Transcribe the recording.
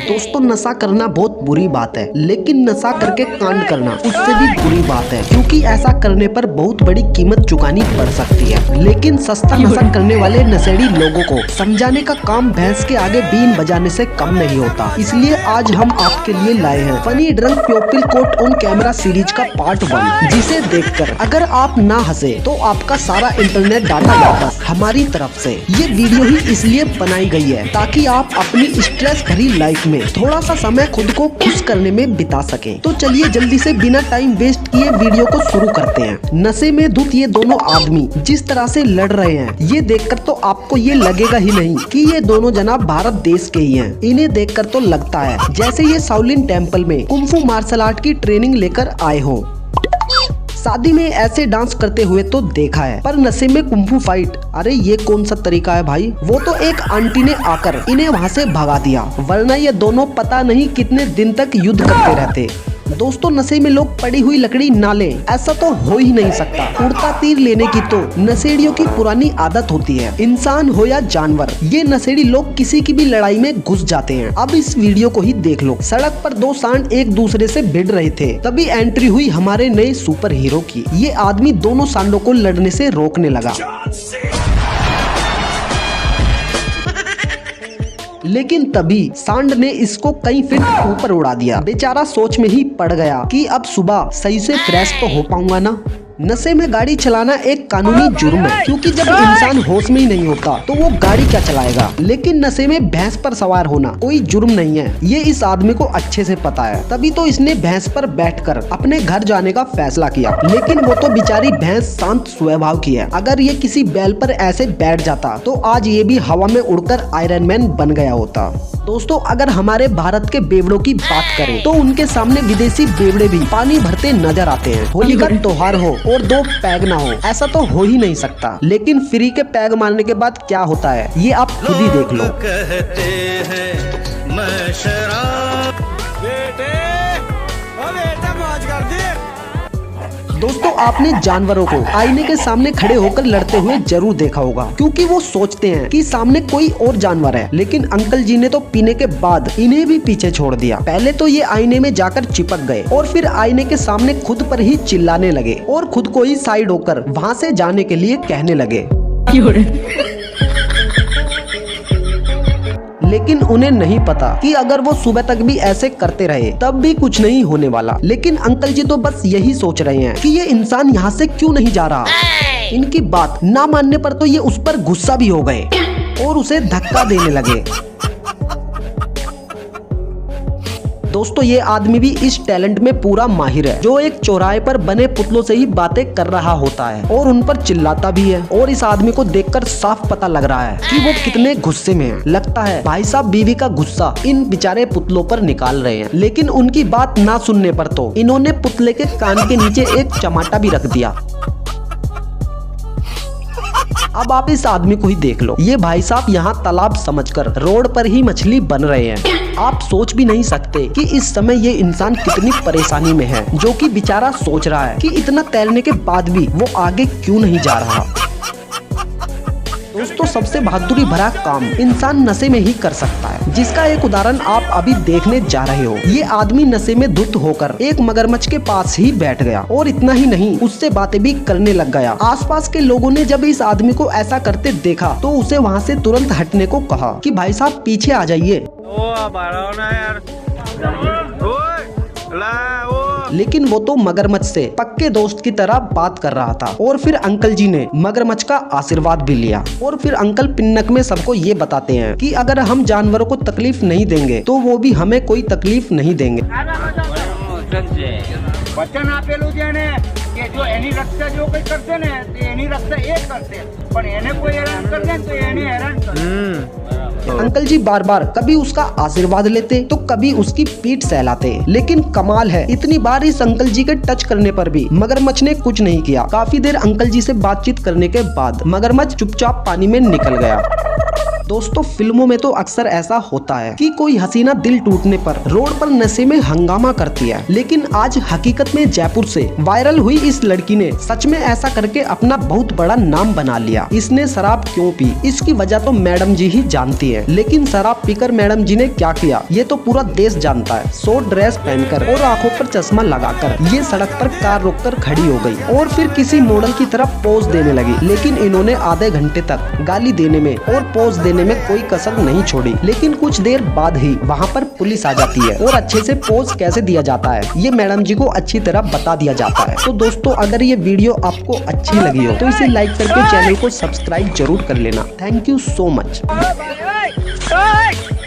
दोस्तों, नशा करना बहुत बुरी बात है, लेकिन नशा करके कांड करना उससे भी बुरी बात है, क्योंकि ऐसा करने पर बहुत बड़ी कीमत चुकानी पड़ सकती है। लेकिन सस्ता नशा करने वाले नशेड़ी लोगों को समझाने का काम भैंस के आगे बीन बजाने से कम नहीं होता। इसलिए आज हम आपके लिए लाए हैं funny drunk people caught on camera series का पार्ट 1, जिसे देखकर अगर आप ना हंसे तो आपका सारा इंटरनेट डाटा वापस हमारी तरफ से। ये वीडियो ही इसलिए बनाई गई है ताकि आप अपनी स्ट्रेस भरी लाइफ में थोड़ा सा समय खुद को खुश करने में बिता सकें। तो चलिए जल्दी से बिना टाइम वेस्ट किए वीडियो को शुरू करते हैं। नशे में धुत ये दोनों आदमी जिस तरह से लड़ रहे हैं, ये देखकर तो आपको ये लगेगा ही नहीं कि ये दोनों जनाब भारत देश के ही हैं। इन्हें देखकर तो लगता है जैसे ये शाओलिन टेम्पल में कुंफू मार्शल आर्ट की ट्रेनिंग लेकर आए हो। शादी में ऐसे डांस करते हुए तो देखा है, पर नशे में कुंफू फाइट, अरे ये कौन सा तरीका है भाई। वो तो एक आंटी ने आकर इन्हें वहाँ से भगा दिया, वरना ये दोनों पता नहीं कितने दिन तक युद्ध करते रहते। दोस्तों, नशे में लोग पड़ी हुई लकड़ी ना लें, ऐसा तो हो ही नहीं सकता। उड़ता तीर लेने की तो नशेड़ियों की पुरानी आदत होती है। इंसान हो या जानवर, ये नशेड़ी लोग किसी की भी लड़ाई में घुस जाते हैं। अब इस वीडियो को ही देख लो। सड़क पर दो सांड एक दूसरे से भिड़ रहे थे, तभी एंट्री हुई हमारे नए सुपर हीरो की। ये आदमी दोनों सांडों को लड़ने से रोकने लगा, लेकिन तभी सांड ने इसको कई फीट ऊपर उड़ा दिया। बेचारा सोच में ही पड़ गया कि अब सुबह सही से फ्रेश तो हो पाऊंगा ना। नशे में गाड़ी चलाना एक कानूनी जुर्म है, क्योंकि जब इंसान होश में ही नहीं होता तो वो गाड़ी क्या चलाएगा। लेकिन नशे में भैंस पर सवार होना कोई जुर्म नहीं है, ये इस आदमी को अच्छे से पता है। तभी तो इसने भैंस पर बैठकर अपने घर जाने का फैसला किया। लेकिन वो तो बेचारी भैंस शांत स्वभाव की है। अगर ये किसी बैल पर ऐसे बैठ जाता तो आज ये भी हवा में उड़कर आयरन मैन बन गया होता। दोस्तों, अगर हमारे भारत के बेवड़ों की बात करें तो उनके सामने विदेशी बेवड़े भी पानी भरते नजर आते हैं। होली का त्योहार हो और दो पैग ना हो, ऐसा तो हो ही नहीं सकता। लेकिन फ्री के पैग मारने के बाद क्या होता है, ये आप खुद ही देख लो। कहते हैं मैं शराब बेटे मौज कर दी। दोस्तों, आपने जानवरों को आईने के सामने खड़े होकर लड़ते हुए जरूर देखा होगा, क्योंकि वो सोचते हैं कि सामने कोई और जानवर है। लेकिन अंकल जी ने तो पीने के बाद इन्हें भी पीछे छोड़ दिया। पहले तो ये आईने में जाकर चिपक गए और फिर आईने के सामने खुद पर ही चिल्लाने लगे और खुद को ही साइड होकर वहाँ से जाने के लिए कहने लगे। लेकिन उन्हें नहीं पता कि अगर वो सुबह तक भी ऐसे करते रहे तब भी कुछ नहीं होने वाला। लेकिन अंकल जी तो बस यही सोच रहे हैं कि ये इंसान यहाँ से क्यों नहीं जा रहा। इनकी बात ना मानने पर तो ये उस पर गुस्सा भी हो गए और उसे धक्का देने लगे। दोस्तों, ये आदमी भी इस टैलेंट में पूरा माहिर है, जो एक चौराहे पर बने पुतलों से ही बातें कर रहा होता है और उन पर चिल्लाता भी है। और इस आदमी को देखकर साफ पता लग रहा है कि वो कितने गुस्से में है। लगता है भाई साहब बीवी का गुस्सा इन बेचारे पुतलों पर निकाल रहे हैं। लेकिन उनकी बात ना सुनने पर तो इन्होंने पुतले के कान के नीचे एक चमाटा भी रख दिया। अब आप इस आदमी को ही देख लो। ये भाई साहब यहाँ तालाब समझकर रोड पर ही मछली बन रहे हैं। आप सोच भी नहीं सकते कि इस समय ये इंसान कितनी परेशानी में है, जो कि बेचारा सोच रहा है कि इतना तैरने के बाद भी वो आगे क्यों नहीं जा रहा। दोस्तों, सबसे बहादुरी भरा काम इंसान नशे में ही कर सकता है, जिसका एक उदाहरण आप अभी देखने जा रहे हो। ये आदमी नशे में धुत होकर एक मगरमच्छ के पास ही बैठ गया और इतना ही नहीं, उससे बातें भी करने लग गया। आसपास के लोगों ने जब इस आदमी को ऐसा करते देखा तो उसे वहाँ से तुरंत हटने को कहा कि भाई साहब पीछे आ जाइए। लेकिन वो तो मगरमच्छ से पक्के दोस्त की तरह बात कर रहा था। और फिर अंकल जी ने मगरमच्छ का आशीर्वाद भी लिया। और फिर अंकल पिन्नक में सबको ये बताते हैं कि अगर हम जानवरों को तकलीफ नहीं देंगे तो वो भी हमें कोई तकलीफ नहीं देंगे। वचन आपेलू जेने કે જો એની રક્ષા જો કોઈ કરશે ને તો એની રક્ષા એ કરશે, પણ એને કોઈ હેરાન કરશે તો એને હેરાન કરશે। अंकल जी बार बार कभी उसका आशीर्वाद लेते तो कभी उसकी पीठ सहलाते। लेकिन कमाल है, इतनी बार इस अंकल जी के टच करने पर भी मगरमच्छ ने कुछ नहीं किया। काफी देर अंकल जी से बातचीत करने के बाद मगरमच्छ चुपचाप पानी में निकल गया। दोस्तों फिल्मों में तो अक्सर ऐसा होता है कि कोई हसीना दिल टूटने पर रोड पर नशे में हंगामा करती है, लेकिन आज हकीकत में जयपुर से वायरल हुई इस लड़की ने सच में ऐसा करके अपना बहुत बड़ा नाम बना लिया। इसने शराब क्यों पी, इसकी वजह तो मैडम जी ही जानती है, लेकिन शराब पीकर मैडम जी ने क्या किया ये तो पूरा देश जानता है। शॉर्ट ड्रेस पहनकर और आंखों पर चश्मा लगाकर ये सड़क पर कार रोककर खड़ी हो गई और फिर किसी मॉडल की तरफ पोज देने लगी। लेकिन इन्होंने आधे घंटे तक गाली देने में और पोज देने में कोई कसर नहीं छोड़ी। लेकिन कुछ देर बाद ही वहाँ पर पुलिस आ जाती है और अच्छे से पोज कैसे दिया जाता है ये मैडम जी को अच्छी तरह बता दिया जाता है। तो दोस्तों अगर ये वीडियो आपको अच्छी लगी हो तो इसे लाइक करके चैनल को सब्सक्राइब जरूर कर लेना। Thank you so much.